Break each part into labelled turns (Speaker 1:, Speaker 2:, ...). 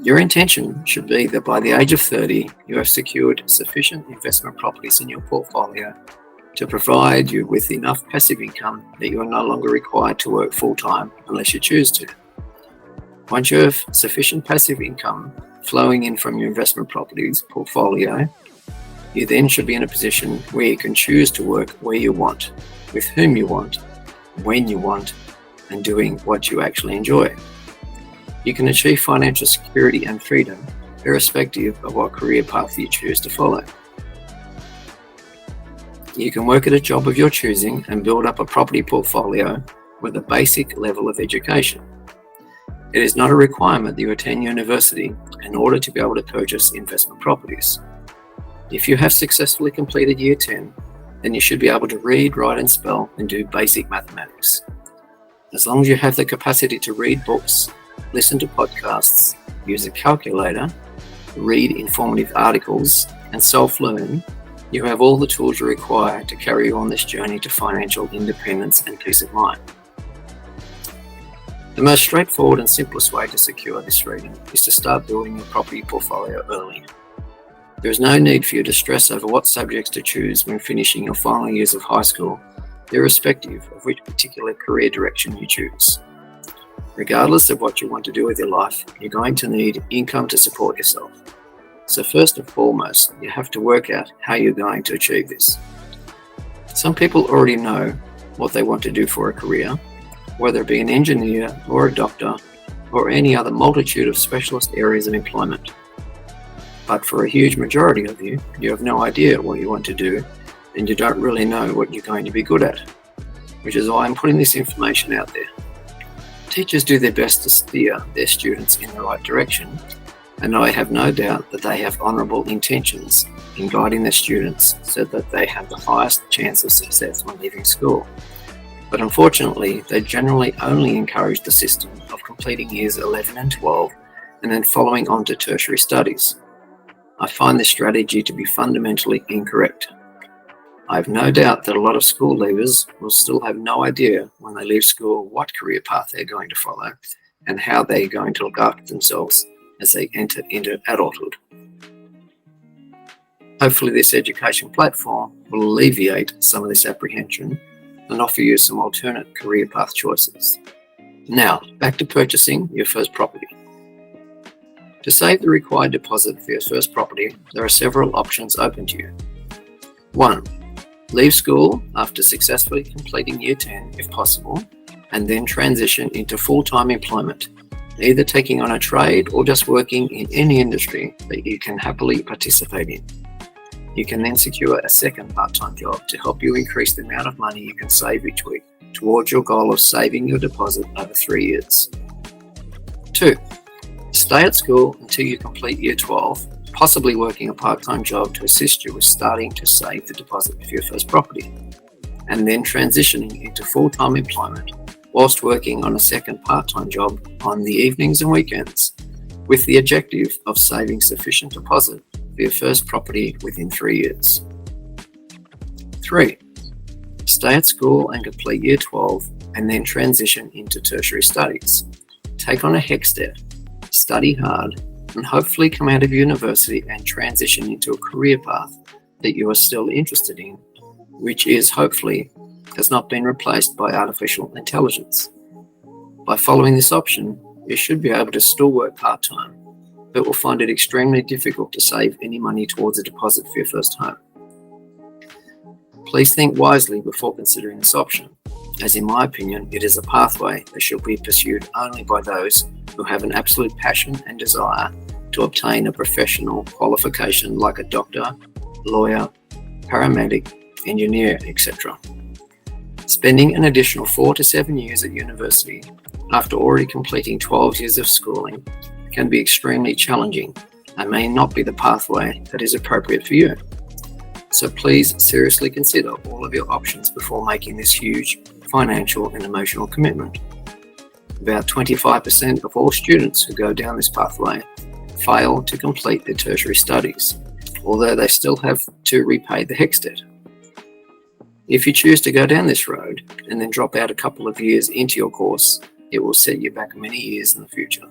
Speaker 1: Your intention should be that by the age of 30, you have secured sufficient investment properties in your portfolio to provide you with enough passive income that you are no longer required to work full-time unless you choose to. Once you have sufficient passive income flowing in from your investment properties portfolio, you then should be in a position where you can choose to work where you want, with whom you want, when you want, and doing what you actually enjoy. You can achieve financial security and freedom irrespective of what career path you choose to follow. You can work at a job of your choosing and build up a property portfolio with a basic level of education. It is not a requirement that you attend university in order to be able to purchase investment properties. If you have successfully completed Year 10, then you should be able to read, write and spell and do basic mathematics. As long as you have the capacity to read books, listen to podcasts, use a calculator, read informative articles and self-learn, you have all the tools you require to carry you on this journey to financial independence and peace of mind. The most straightforward and simplest way to secure this freedom is to start building your property portfolio early. There is no need for you to stress over what subjects to choose when finishing your final years of high school, irrespective of which particular career direction you choose. Regardless of what you want to do with your life, you're going to need income to support yourself. So first and foremost, you have to work out how you're going to achieve this. Some people already know what they want to do for a career, whether it be an engineer or a doctor or any other multitude of specialist areas of employment. But for a huge majority of you, you have no idea what you want to do and you don't really know what you're going to be good at, which is why I'm putting this information out there. Teachers do their best to steer their students in the right direction, and I have no doubt that they have honourable intentions in guiding their students so that they have the highest chance of success when leaving school. But unfortunately, they generally only encourage the system of completing years 11 and 12 and then following on to tertiary studies. I find this strategy to be fundamentally incorrect. I have no doubt that a lot of school leavers will still have no idea when they leave school what career path they're going to follow and how they're going to look after themselves as they enter into adulthood. Hopefully this education platform will alleviate some of this apprehension and offer you some alternate career path choices. Now, back to purchasing your first property. To save the required deposit for your first property, there are several options open to you. 1. Leave school after successfully completing Year 10 if possible, and then transition into full-time employment, either taking on a trade or just working in any industry that you can happily participate in. You can then secure a second part-time job to help you increase the amount of money you can save each week towards your goal of saving your deposit over 3 years. 2. Stay at school until you complete Year 12, possibly working a part-time job to assist you with starting to save the deposit for your first property, and then transitioning into full-time employment whilst working on a second part-time job on the evenings and weekends, with the objective of saving sufficient deposit for your first property within 3 years. 3. Stay at school and complete Year 12 and then transition into tertiary studies. Take on a HECS debt, study hard, and hopefully come out of university and transition into a career path that you are still interested in, which is hopefully has not been replaced by artificial intelligence. By following this option, you should be able to still work part-time, but will find it extremely difficult to save any money towards a deposit for your first home. Please think wisely before considering this option, as in my opinion, it is a pathway that should be pursued only by those who have an absolute passion and desire to obtain a professional qualification like a doctor, lawyer, paramedic, engineer, etc. Spending an additional 4 to 7 years at university after already completing 12 years of schooling can be extremely challenging and may not be the pathway that is appropriate for you. So please seriously consider all of your options before making this huge financial and emotional commitment. About 25% of all students who go down this pathway fail to complete their tertiary studies, although they still have to repay the HECS debt. If you choose to go down this road and then drop out a couple of years into your course, it will set you back many years in the future.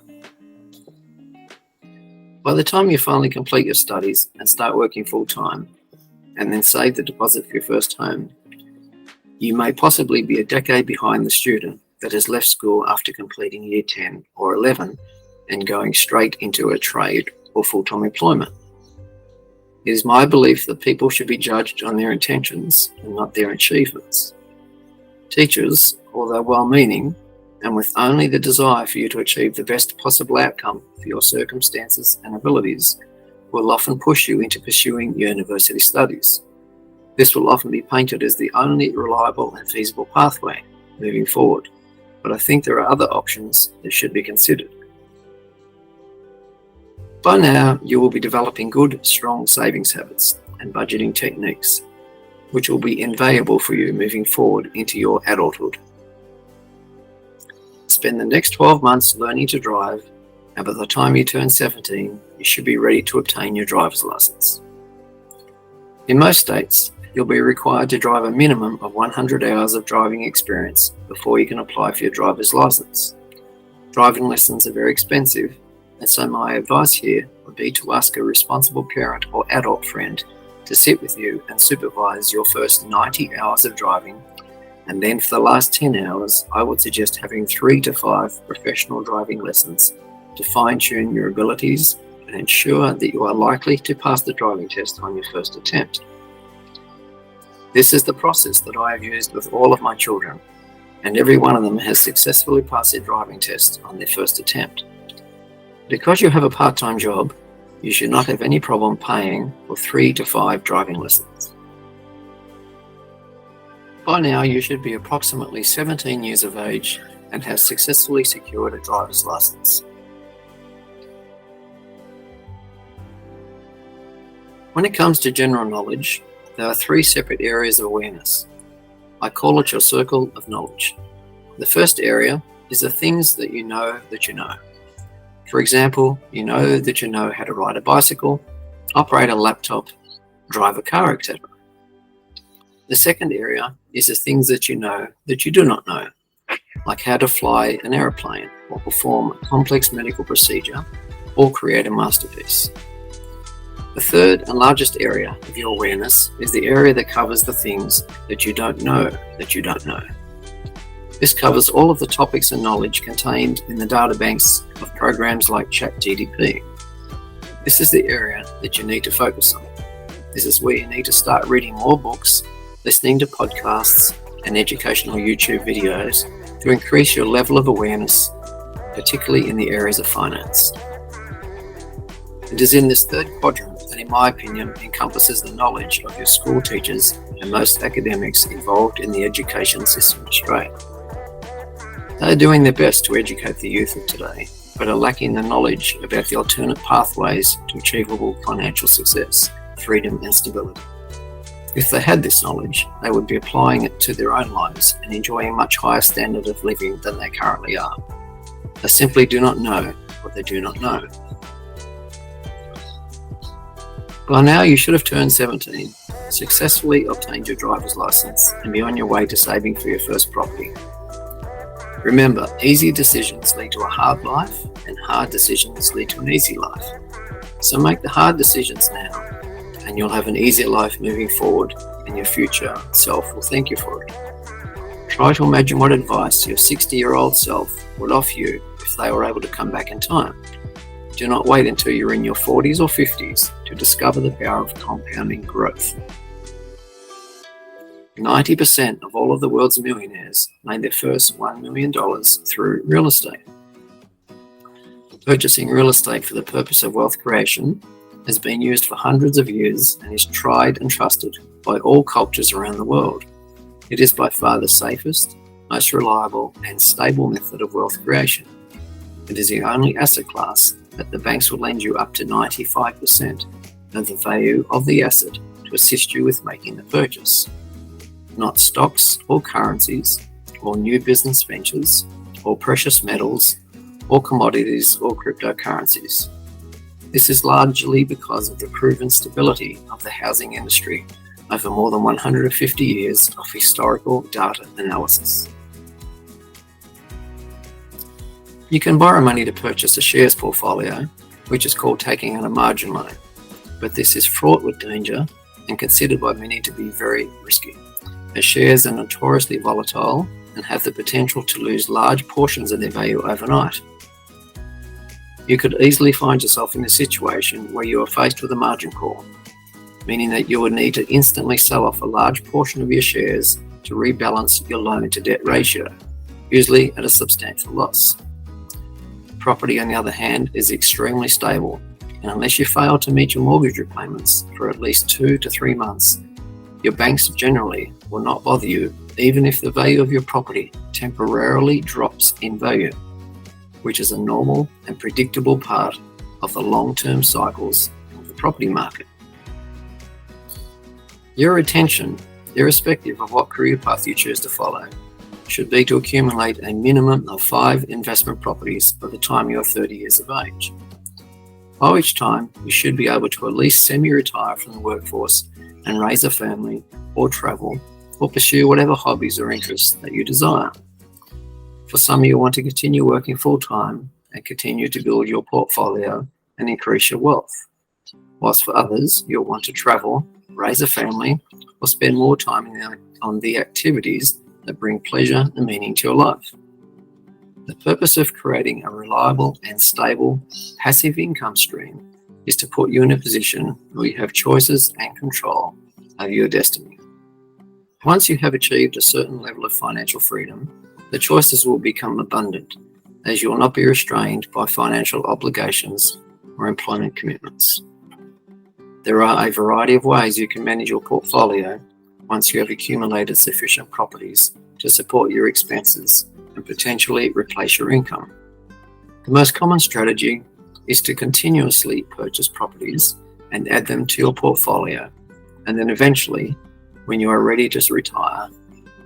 Speaker 1: By the time you finally complete your studies and start working full-time, and then save the deposit for your first home, you may possibly be a decade behind the student that has left school after completing year 10 or 11 and going straight into a trade or full-time employment. It is my belief that people should be judged on their intentions and not their achievements. Teachers, although well-meaning, and with only the desire for you to achieve the best possible outcome for your circumstances and abilities, will often push you into pursuing university studies. This will often be painted as the only reliable and feasible pathway moving forward, but I think there are other options that should be considered. By now, you will be developing good, strong savings habits and budgeting techniques, which will be invaluable for you moving forward into your adulthood. Spend the next 12 months learning to drive, and by the time you turn 17, you should be ready to obtain your driver's license. In most states, you'll be required to drive a minimum of 100 hours of driving experience before you can apply for your driver's license. Driving lessons are very expensive, and so my advice here would be to ask a responsible parent or adult friend to sit with you and supervise your first 90 hours of driving, and then for the last 10 hours, I would suggest having 3 to 5 professional driving lessons to fine-tune your abilities and ensure that you are likely to pass the driving test on your first attempt. This is the process that I have used with all of my children, and every one of them has successfully passed their driving test on their first attempt. Because you have a part-time job, you should not have any problem paying for 3 to 5 driving lessons. By now, you should be approximately 17 years of age and have successfully secured a driver's license. When it comes to general knowledge, there are 3 separate areas of awareness. I call it your circle of knowledge. The first area is the things that you know that you know. For example, you know that you know how to ride a bicycle, operate a laptop, drive a car, etc. The second area is the things that you know that you do not know, like how to fly an aeroplane or perform a complex medical procedure or create a masterpiece. The third and largest area of your awareness is the area that covers the things that you don't know that you don't know. This covers all of the topics and knowledge contained in the databanks of programs like ChatGPT. This is the area that you need to focus on. This is where you need to start reading more books, listening to podcasts and educational YouTube videos to increase your level of awareness, particularly in the areas of finance. It is in this third quadrant that, in my opinion, encompasses the knowledge of your school teachers and most academics involved in the education system in Australia. They are doing their best to educate the youth of today, but are lacking the knowledge about the alternate pathways to achievable financial success, freedom and stability. If they had this knowledge, they would be applying it to their own lives and enjoying a much higher standard of living than they currently are. They simply do not know what they do not know. By now you should have turned 17, successfully obtained your driver's license and be on your way to saving for your first property. Remember, easy decisions lead to a hard life and hard decisions lead to an easy life. So make the hard decisions now and you'll have an easier life moving forward and your future self will thank you for it. Try to imagine what advice your 60-year-old self would offer you if they were able to come back in time. Do not wait until you're in your 40s or 50s to discover the power of compounding growth. 90% of all of the world's millionaires made their first $1 million through real estate. Purchasing real estate for the purpose of wealth creation has been used for hundreds of years and is tried and trusted by all cultures around the world. It is by far the safest, most reliable and stable method of wealth creation. It is the only asset class that the banks will lend you up to 95% of the value of the asset to assist you with making the purchase. Not stocks or currencies or new business ventures or precious metals or commodities or cryptocurrencies. This is largely because of the proven stability of the housing industry over more than 150 years of historical data analysis. You can borrow money to purchase a shares portfolio, which is called taking out a margin loan. But this is fraught with danger and considered by many to be very risky, as shares are notoriously volatile and have the potential to lose large portions of their value overnight. You could easily find yourself in a situation where you are faced with a margin call, meaning that you would need to instantly sell off a large portion of your shares to rebalance your loan to debt ratio, usually at a substantial loss. Property, on the other hand, is extremely stable, and unless you fail to meet your mortgage repayments for at least 2 to 3 months, your banks generally will not bother you even if the value of your property temporarily drops in value, which is a normal and predictable part of the long-term cycles of the property market. Your intention, irrespective of what career path you choose to follow, should be to accumulate a minimum of 5 investment properties by the time you are 30 years of age. By which time, you should be able to at least semi-retire from the workforce and raise a family, or travel, or pursue whatever hobbies or interests that you desire. For some, you want to continue working full-time and continue to build your portfolio and increase your wealth, whilst for others, you'll want to travel, raise a family, or spend more time on the activities that bring pleasure and meaning to your life. The purpose of creating a reliable and stable passive income stream is to put you in a position where you have choices and control over your destiny. Once you have achieved a certain level of financial freedom, the choices will become abundant, as you will not be restrained by financial obligations or employment commitments. There are a variety of ways you can manage your portfolio once you have accumulated sufficient properties to support your expenses and potentially replace your income. The most common strategy is to continuously purchase properties and add them to your portfolio, and then eventually, when you are ready to retire,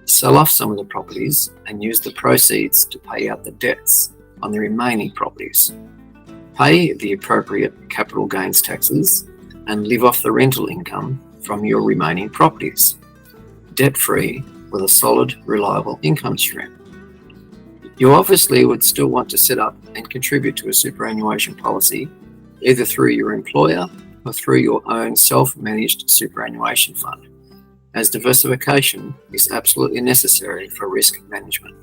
Speaker 1: sell off some of the properties and use the proceeds to pay out the debts on the remaining properties. Pay the appropriate capital gains taxes and live off the rental income from your remaining properties, debt-free with a solid, reliable income stream. You obviously would still want to set up and contribute to a superannuation policy, either through your employer or through your own self-managed superannuation fund, as diversification is absolutely necessary for risk management.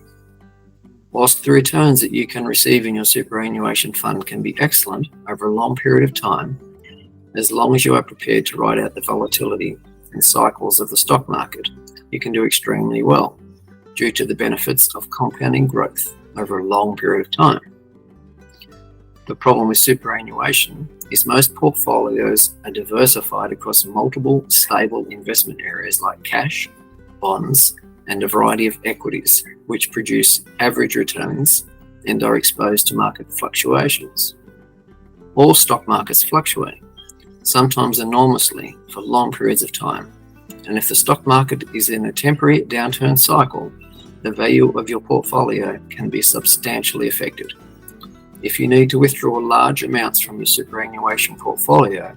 Speaker 1: Whilst the returns that you can receive in your superannuation fund can be excellent over a long period of time, as long as you are prepared to ride out the volatility and cycles of the stock market, you can do extremely well due to the benefits of compounding growth over a long period of time. The problem with superannuation is most portfolios are diversified across multiple stable investment areas like cash, bonds, and a variety of equities, which produce average returns and are exposed to market fluctuations. All stock markets fluctuate, sometimes enormously for long periods of time, and if the stock market is in a temporary downturn cycle, the value of your portfolio can be substantially affected. If you need to withdraw large amounts from your superannuation portfolio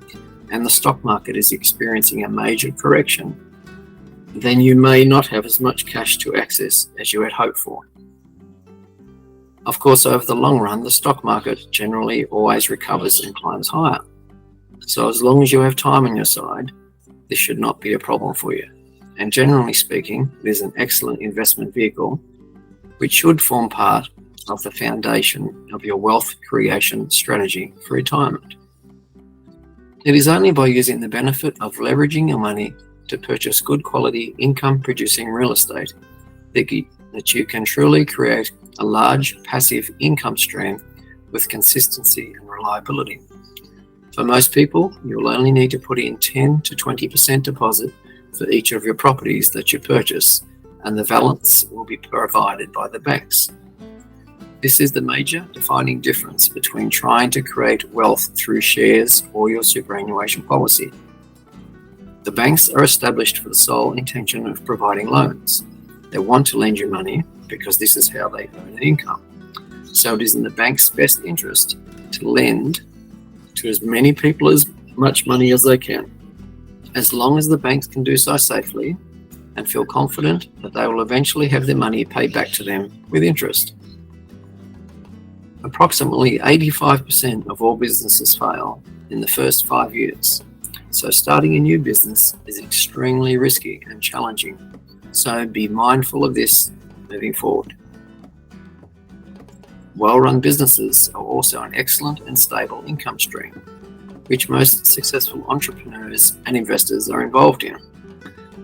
Speaker 1: and the stock market is experiencing a major correction, then you may not have as much cash to access as you had hoped for. Of course, over the long run, the stock market generally always recovers and climbs higher. So as long as you have time on your side, this should not be a problem for you. And generally speaking, it is an excellent investment vehicle, which should form part of the foundation of your wealth creation strategy for retirement. It is only by using the benefit of leveraging your money to purchase good quality income producing real estate that you can truly create a large passive income stream with consistency and reliability. For most people, you'll only need to put in 10 to 20% deposit for each of your properties that you purchase, and the balance will be provided by the banks. This is the major defining difference between trying to create wealth through shares or your superannuation policy. The banks are established for the sole intention of providing loans. They want to lend you money because this is how they earn an income. So it is in the bank's best interest to lend to as many people as much money as they can, as long as the banks can do so safely and feel confident that they will eventually have their money paid back to them with interest. Approximately 85% of all businesses fail in the first 5 years. So starting a new business is extremely risky and challenging. So be mindful of this moving forward. Well-run businesses are also an excellent and stable income stream, which most successful entrepreneurs and investors are involved in.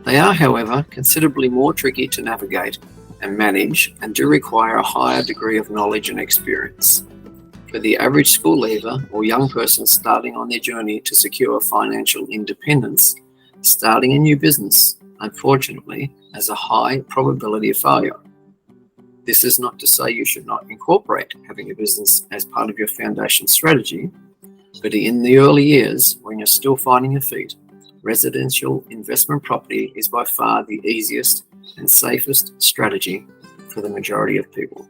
Speaker 1: They are, however, considerably more tricky to navigate and manage and do require a higher degree of knowledge and experience. For the average school leaver or young person starting on their journey to secure financial independence, starting a new business, unfortunately, has a high probability of failure. This is not to say you should not incorporate having a business as part of your foundation strategy, but in the early years, when you're still finding your feet, residential investment property is by far the easiest and safest strategy for the majority of people.